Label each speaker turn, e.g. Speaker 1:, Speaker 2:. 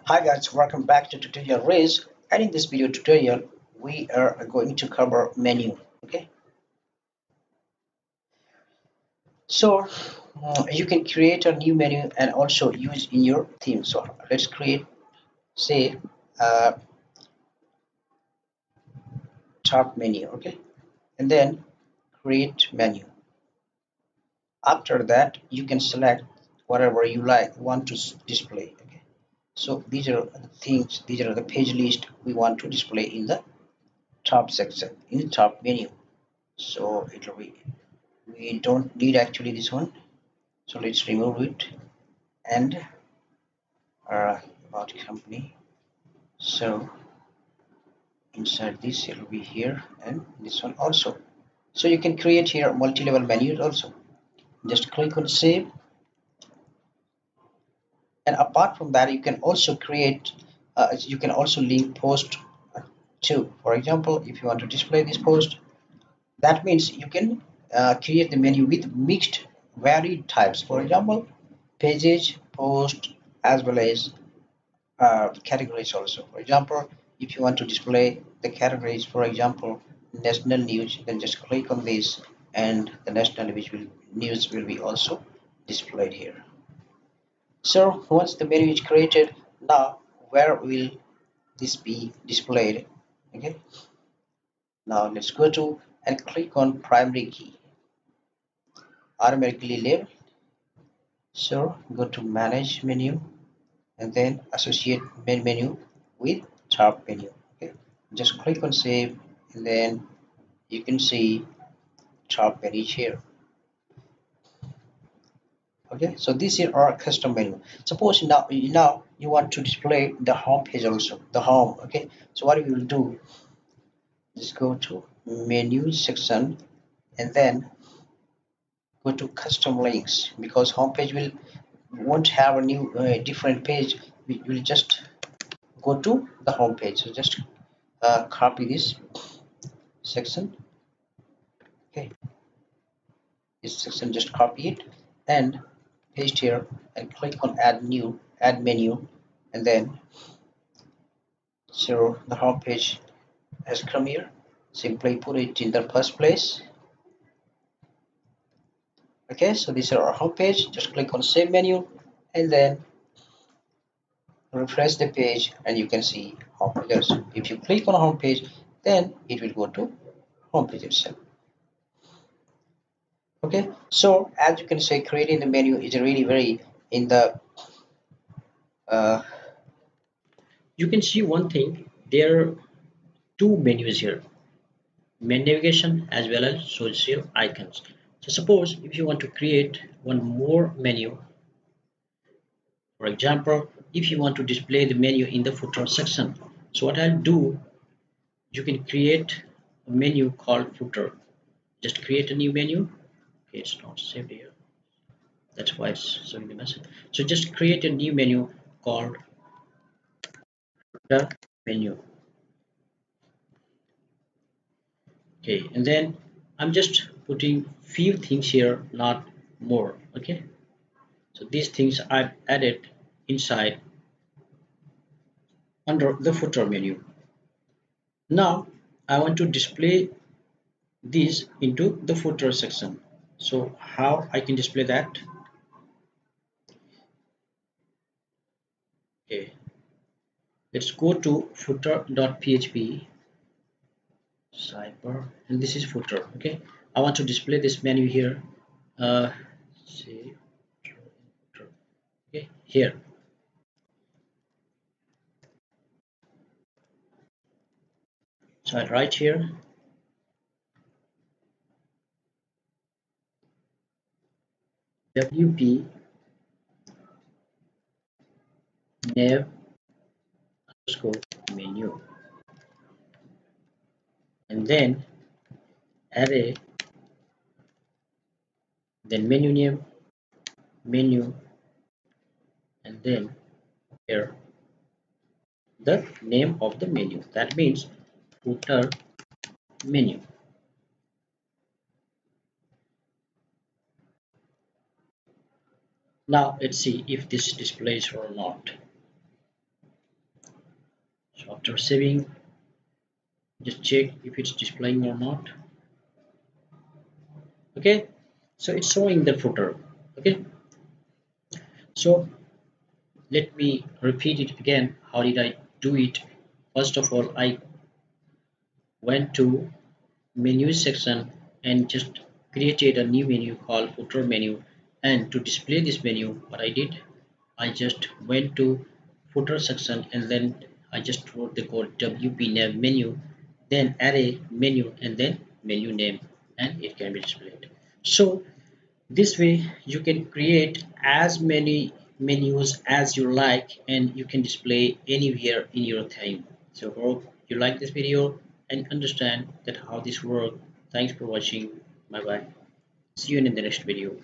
Speaker 1: Hi guys, welcome back to tutorial Race, and in this video tutorial we are going to cover menu. Okay, so you can create a new menu and also use in your theme. So let's create, say, a top menu. Okay, and then create menu. After that you can select whatever you want to display. Okay, so these are the things, these are the page list we want to display in the top section, in the top menu. So it will be, we don't need actually this one, so let's remove it. And about company, so inside this it will be here and this one also. So you can create here multi-level menus also. Just click on save, and apart from that you can also create, you can also link post to, for example, if you want to display this post, that means you can create the menu with mixed varied types, for example pages, post, as well as categories also. For example, if you want to display the categories, for example national news, then just click on this and the national news will be also displayed here. So once the menu is created, now where will this be displayed? Okay, now let's go to and click on primary key, automatically label. So go to manage menu and then associate main menu with top menu. Okay, just click on save, and then you can see top menu here. Okay, so this is our custom menu. Suppose now you want to display the home page also, the home. Okay, so what we will do, just go to menu section and then go to custom links, because home page will won't have a new different page. We will just go to the home page. So just copy this section. Okay, this section, just copy it and paste here and click on add menu, and then so the home page has come here. Simply put it in the first place. Okay, so this is our home page. Just click on save menu and then refresh the page and you can see home page. If you click on home page, then it will go to home page itself. Okay, so as you can say, creating the menu is really very in the
Speaker 2: You can see one thing, there are two menus here, main navigation as well as social icons. So suppose if you want to create one more menu, for example, if you want to display the menu in the footer section, so what I'll do, you can create a menu called footer. Just create a new menu. Okay, it's not saved here, that's why it's showing the message. So just create a new menu called footer menu. Okay, and then I'm just putting few things here, not more. Okay, so these things I've added inside under the footer menu. Now I want to display these into the footer section. So how I can display that? Okay, let's go to footer.php sidebar, and this is footer. Okay, I want to display this menu here. See, okay, here. So I write here wp nav underscore menu, and then array, then menu name, menu, and then here the name of the menu. That means footer menu. Now let's see if this displays or not. So after saving, just check if it's displaying or not. Okay, so it's showing the footer. Okay, so let me repeat it again. How did I do it? First of all, I went to menu section and just created a new menu called footer menu. And to display this menu, what I did, I just went to footer section and then I just wrote the code wp name menu, then array menu and then menu name, and it can be displayed. So this way you can create as many menus as you like and you can display anywhere in your theme. So hope you like this video and understand that how this works. Thanks for watching. Bye bye. See you in the next video.